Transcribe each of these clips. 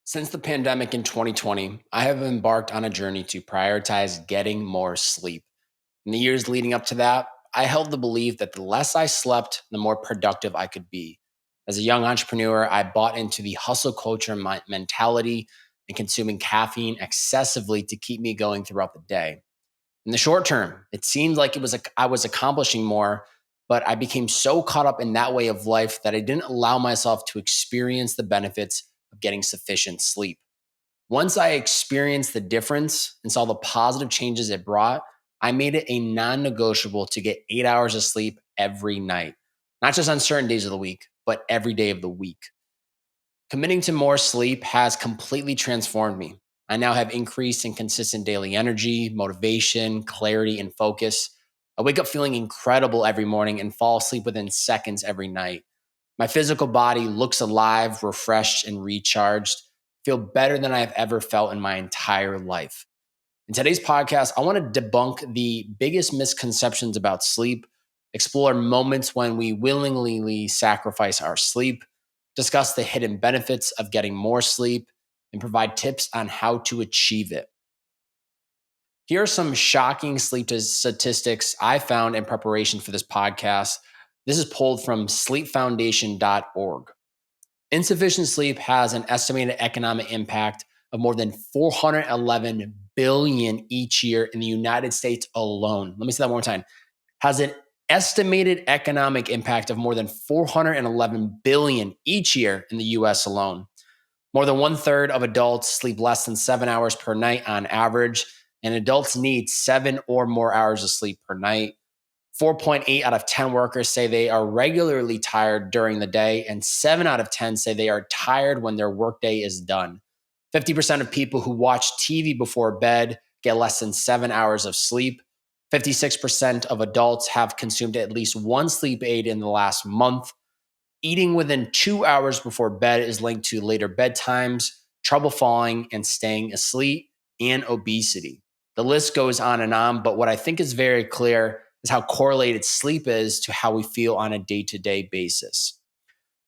Since the pandemic in 2020, I have embarked on a journey to prioritize getting more sleep. In the years leading up to that, I held the belief that the less I slept, the more productive I could be. As a young entrepreneur, I bought into the hustle culture mentality and consuming caffeine excessively to keep me going throughout the day. In the short term, it seemed like I was accomplishing more, but I became so caught up in that way of life that I didn't allow myself to experience the benefits of getting sufficient sleep. Once I experienced the difference and saw the positive changes it brought, I made it a non negotiable to get 8 hours of sleep every night, not just on certain days of the week, but every day of the week. Committing to more sleep has completely transformed me. I now have increased and consistent daily energy, motivation, clarity, and focus. I wake up feeling incredible every morning and fall asleep within seconds every night. My physical body looks alive, refreshed, and recharged. Feel better than I have ever felt in my entire life. In today's podcast, I want to debunk the biggest misconceptions about sleep, explore moments when we willingly sacrifice our sleep, discuss the hidden benefits of getting more sleep, and provide tips on how to achieve it. Here are some shocking sleep statistics I found in preparation for this podcast. This is pulled from sleepfoundation.org. Insufficient sleep has an estimated economic impact of more than 411 billion each year in the United States alone. Let me say that one more time. Has an estimated economic impact of more than 411 billion each year in the US alone. More than one third of adults sleep less than 7 hours per night on average, and adults need 7 or more hours of sleep per night. 4.8 out of 10 workers say they are regularly tired during the day, and 7 out of 10 say they are tired when their workday is done. 50% of people who watch TV before bed get less than 7 hours of sleep. 56% of adults have consumed at least one sleep aid in the last month. Eating within 2 hours before bed is linked to later bedtimes, trouble falling and staying asleep, and obesity. The list goes on, but what I think is very clear is how correlated sleep is to how we feel on a day-to-day basis.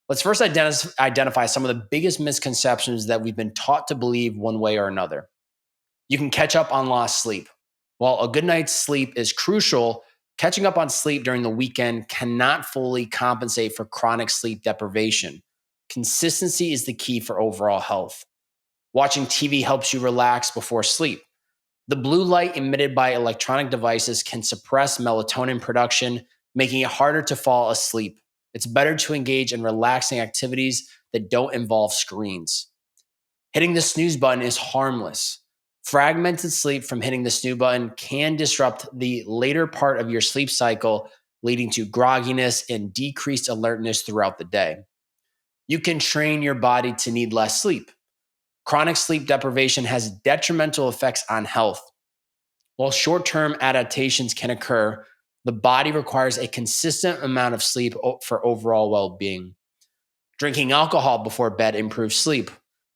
Let's first identify some of the biggest misconceptions that we've been taught to believe one way or another. You can catch up on lost sleep. While a good night's sleep is crucial, catching up on sleep during the weekend cannot fully compensate for chronic sleep deprivation. Consistency is the key for overall health. Watching TV helps you relax before sleep. The blue light emitted by electronic devices can suppress melatonin production, making it harder to fall asleep. It's better to engage in relaxing activities that don't involve screens. Hitting the snooze button is harmless. Fragmented sleep from hitting the snooze button can disrupt the later part of your sleep cycle, leading to grogginess and decreased alertness throughout the day. You can train your body to need less sleep. Chronic sleep deprivation has detrimental effects on health. While short-term adaptations can occur, the body requires a consistent amount of sleep for overall well-being. Drinking alcohol before bed improves sleep.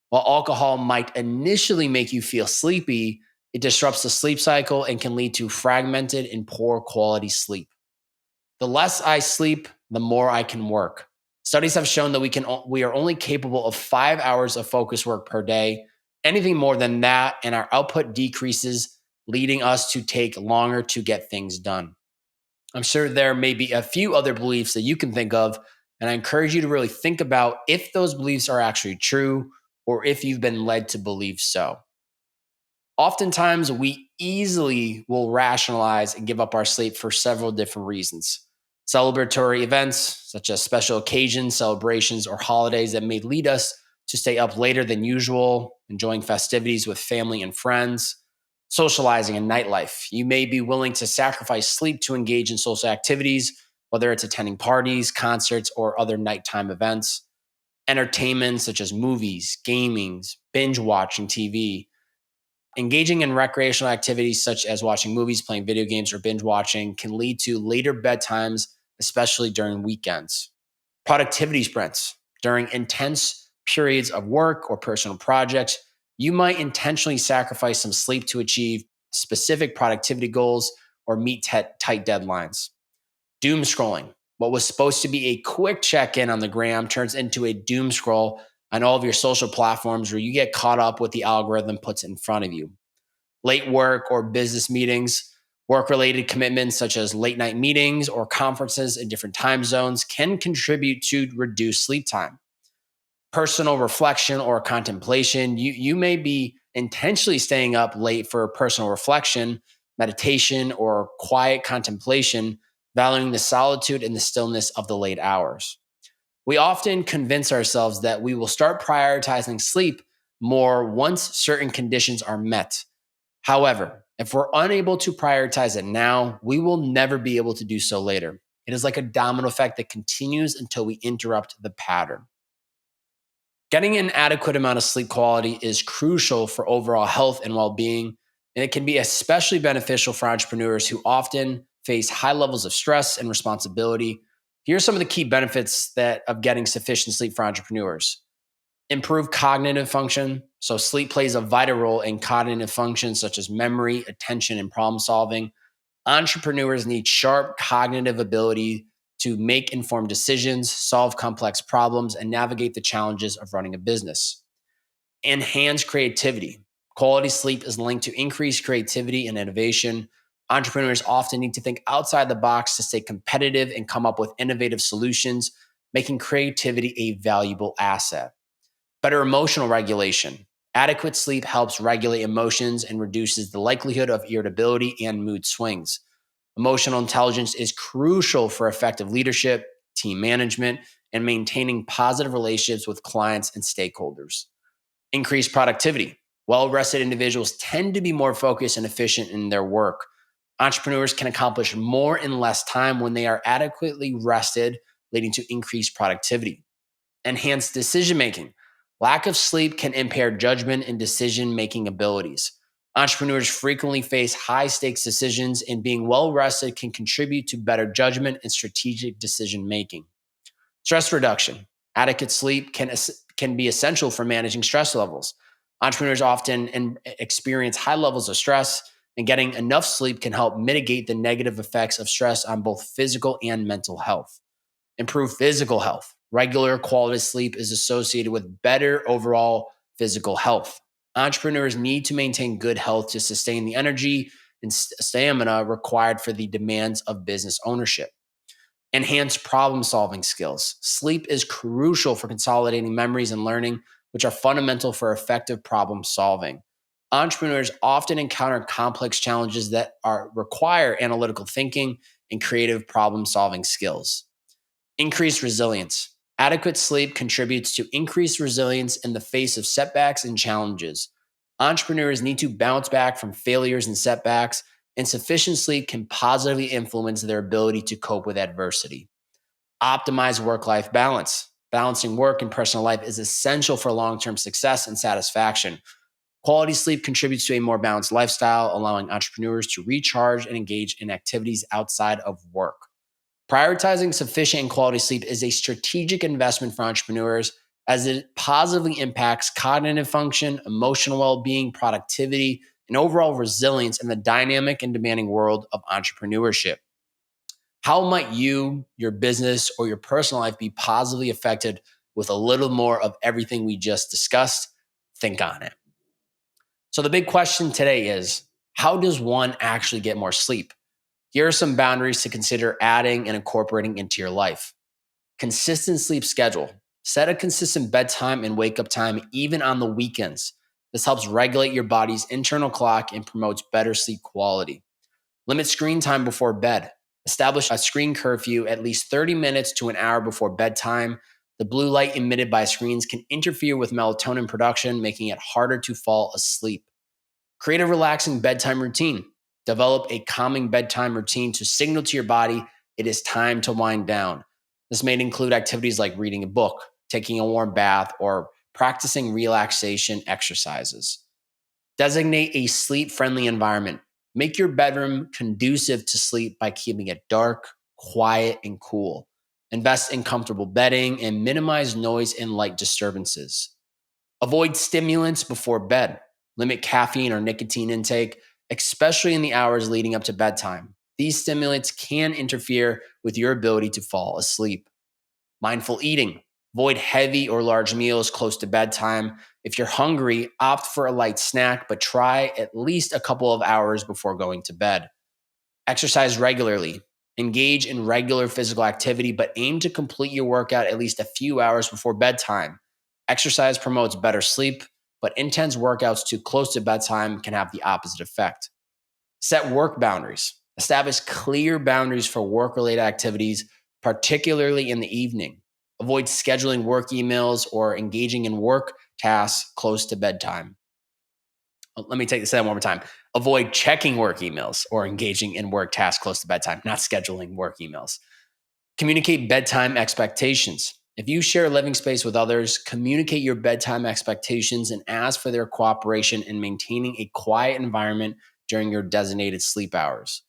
While alcohol might initially make you feel sleepy, it disrupts the sleep cycle and can lead to fragmented and poor quality sleep. The less I sleep, the more I can work. Studies have shown that we are only capable of 5 hours of focus work per day. Anything more than that, and our output decreases, leading us to take longer to get things done. I'm sure there may be a few other beliefs that you can think of, and I encourage you to really think about if those beliefs are actually true or if you've been led to believe so. Oftentimes, we easily will rationalize and give up our sleep for several different reasons. Celebratory events, such as special occasions, celebrations, or holidays that may lead us to stay up later than usual, enjoying festivities with family and friends, socializing and nightlife. You may be willing to sacrifice sleep to engage in social activities, whether it's attending parties, concerts, or other nighttime events. Entertainment, such as movies, gaming, binge watching TV. Engaging in recreational activities such as watching movies, playing video games, or binge watching can lead to later bedtimes, especially during weekends. Productivity sprints. During intense periods of work or personal projects, you might intentionally sacrifice some sleep to achieve specific productivity goals or meet tight deadlines. Doom scrolling. What was supposed to be a quick check in on the gram turns into a doom scroll, on all of your social platforms where you get caught up with the algorithm puts in front of you. Late work or business meetings, work related commitments such as late night meetings or conferences in different time zones can contribute to reduced sleep time. Personal reflection or contemplation, you may be intentionally staying up late for personal reflection, meditation, or quiet contemplation, valuing the solitude and the stillness of the late hours. We often convince ourselves that we will start prioritizing sleep more once certain conditions are met. However, if we're unable to prioritize it now, we will never be able to do so later. It is like a domino effect that continues until we interrupt the pattern. Getting an adequate amount of sleep quality is crucial for overall health and well being, and it can be especially beneficial for entrepreneurs who often face high levels of stress and responsibility. Here are some of the key benefits of getting sufficient sleep for entrepreneurs. Improve cognitive function. So, sleep plays a vital role in cognitive functions such as memory, attention, and problem solving. Entrepreneurs need sharp cognitive ability to make informed decisions, solve complex problems, and navigate the challenges of running a business. Enhance creativity. Quality sleep is linked to increased creativity and innovation. Entrepreneurs often need to think outside the box to stay competitive and come up with innovative solutions, making creativity a valuable asset. Better emotional regulation. Adequate sleep helps regulate emotions and reduces the likelihood of irritability and mood swings. Emotional intelligence is crucial for effective leadership, team management, and maintaining positive relationships with clients and stakeholders. Increase productivity. Well rested individuals tend to be more focused and efficient in their work. Entrepreneurs can accomplish more in less time when they are adequately rested, leading to increased productivity. Enhanced decision making. Lack of sleep can impair judgment and decision making abilities. Entrepreneurs frequently face high stakes decisions, and being well rested can contribute to better judgment and strategic decision making. Stress reduction. Adequate sleep can be essential for managing stress levels. Entrepreneurs often experience high levels of stress, and getting enough sleep can help mitigate the negative effects of stress on both physical and mental health. Improve physical health. Regular quality sleep is associated with better overall physical health. Entrepreneurs need to maintain good health to sustain the energy and stamina required for the demands of business ownership. Enhance problem solving skills. Sleep is crucial for consolidating memories and learning, which are fundamental for effective problem solving. Entrepreneurs often encounter complex challenges that require analytical thinking and creative problem solving skills. Increased resilience. Adequate sleep contributes to increased resilience in the face of setbacks and challenges. Entrepreneurs need to bounce back from failures and setbacks, and sufficient sleep can positively influence their ability to cope with adversity. Optimize work life balance. Balancing work and personal life is essential for long term success and satisfaction. Quality sleep contributes to a more balanced lifestyle, allowing entrepreneurs to recharge and engage in activities outside of work. Prioritizing sufficient and quality sleep is a strategic investment for entrepreneurs as it positively impacts cognitive function, emotional well being, productivity, and overall resilience in the dynamic and demanding world of entrepreneurship. How might you, your business, or your personal life be positively affected with a little more of everything we just discussed? Think on it. So, the big question today is, how does one actually get more sleep? Here are some boundaries to consider adding and incorporating into your life. Consistent sleep schedule. Set a consistent bedtime and wake up time, even on the weekends. This helps regulate your body's internal clock and promotes better sleep quality. Limit screen time before bed. Establish a screen curfew at least 30 minutes to an hour before bedtime. The blue light emitted by screens can interfere with melatonin production, making it harder to fall asleep. Create a relaxing bedtime routine. Develop a calming bedtime routine to signal to your body it is time to wind down. This may include activities like reading a book, taking a warm bath, or practicing relaxation exercises. Designate a sleep friendly environment. Make your bedroom conducive to sleep by keeping it dark, quiet, and cool. Invest in comfortable bedding and minimize noise and light disturbances. Avoid stimulants before bed. Limit caffeine or nicotine intake, especially in the hours leading up to bedtime. These stimulants can interfere with your ability to fall asleep. Mindful eating. Avoid heavy or large meals close to bedtime. If you're hungry, opt for a light snack, but try at least a couple of hours before going to bed. Exercise regularly. Engage in regular physical activity, but aim to complete your workout at least a few hours before bedtime. Exercise promotes better sleep, but intense workouts too close to bedtime can have the opposite effect. Set work boundaries. Establish clear boundaries for work related activities, particularly in the evening. Avoid scheduling work emails or engaging in work tasks close to bedtime. Let me take this one more time. Avoid checking work emails or engaging in work tasks close to bedtime, not scheduling work emails. Communicate bedtime expectations. If you share a living space with others, communicate your bedtime expectations and ask for their cooperation in maintaining a quiet environment during your designated sleep hours.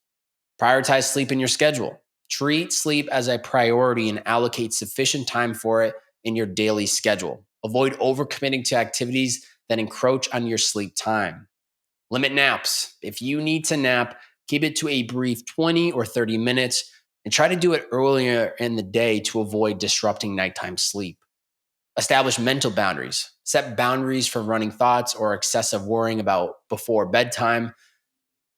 Prioritize sleep in your schedule. Treat sleep as a priority and allocate sufficient time for it in your daily schedule. Avoid overcommitting to activities that encroach on your sleep time. Limit naps. If you need to nap, keep it to a brief 20 or 30 minutes and try to do it earlier in the day to avoid disrupting nighttime sleep. Establish mental boundaries. Set boundaries for running thoughts or excessive worrying about before bedtime.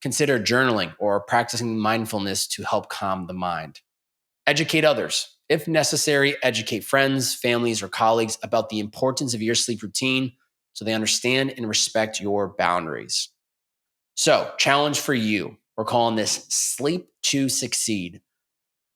Consider journaling or practicing mindfulness to help calm the mind. Educate others. If necessary, educate friends, families, or colleagues about the importance of your sleep routine so they understand and respect your boundaries. So, challenge for you. We're calling this Sleep to Succeed.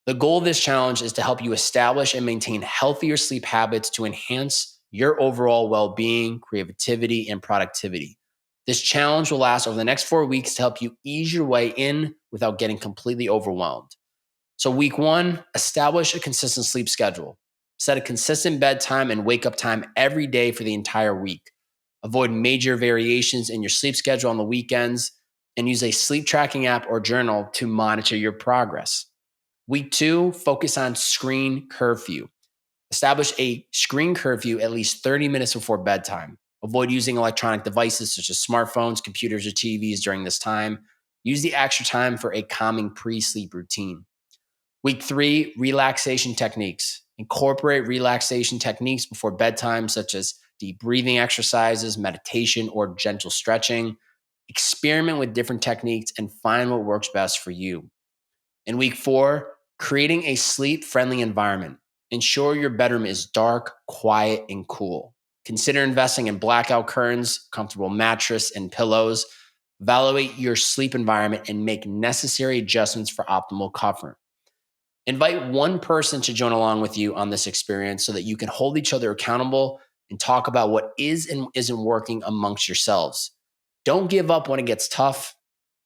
The goal of this challenge is to help you establish and maintain healthier sleep habits to enhance your overall well being, creativity, and productivity. This challenge will last over the next 4 weeks to help you ease your way in without getting completely overwhelmed. So, week one, establish a consistent sleep schedule. Set a consistent bedtime and wake up time every day for the entire week. Avoid major variations in your sleep schedule on the weekends and use a sleep tracking app or journal to monitor your progress. Week two, focus on screen curfew. Establish a screen curfew at least 30 minutes before bedtime. Avoid using electronic devices such as smartphones, computers, or TVs during this time. Use the extra time for a calming pre sleep routine. Week three, relaxation techniques. Incorporate relaxation techniques before bedtime, such as deep breathing exercises, meditation, or gentle stretching. Experiment with different techniques and find what works best for you. In week four, creating a sleep friendly environment. Ensure your bedroom is dark, quiet, and cool. Consider investing in blackout curtains, comfortable mattress, and pillows. Evaluate your sleep environment and make necessary adjustments for optimal comfort. Invite one person to join along with you on this experience so that you can hold each other accountable and talk about what is and isn't working amongst yourselves. Don't give up when it gets tough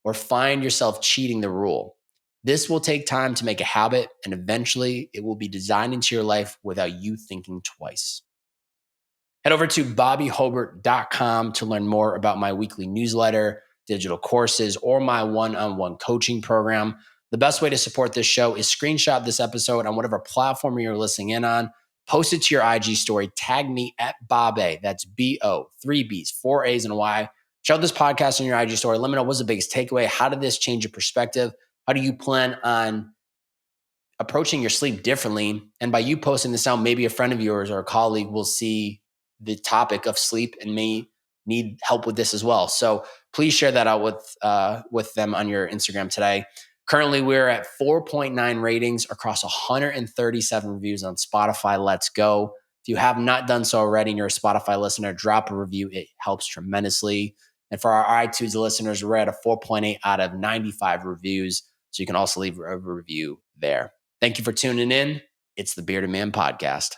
or find yourself cheating the rule. This will take time to make a habit, and eventually it will be designed into your life without you thinking twice. Head over to bobbyhobert.com to learn more about my weekly newsletter, digital courses, or my one-on-one coaching program. The best way to support this show is screenshot this episode on whatever platform you're listening in on, post it to your IG story, tag me at Bob-A, that's B-O, 3 B's, 4 A's and a Y. Show this podcast on your IG story. Let me know what's the biggest takeaway. How did this change your perspective? How do you plan on approaching your sleep differently? And by you posting this out, maybe a friend of yours or a colleague will see the topic of sleep and may need help with this as well. So please share that out with them on your Instagram today. Currently, we're at 4.9 ratings across 137 reviews on Spotify. Let's go. If you have not done so already and you're a Spotify listener, drop a review. It helps tremendously. And for our iTunes listeners, we're at a 4.8 out of 95 reviews. So you can also leave a review there. Thank you for tuning in. It's the Bearded Man Podcast.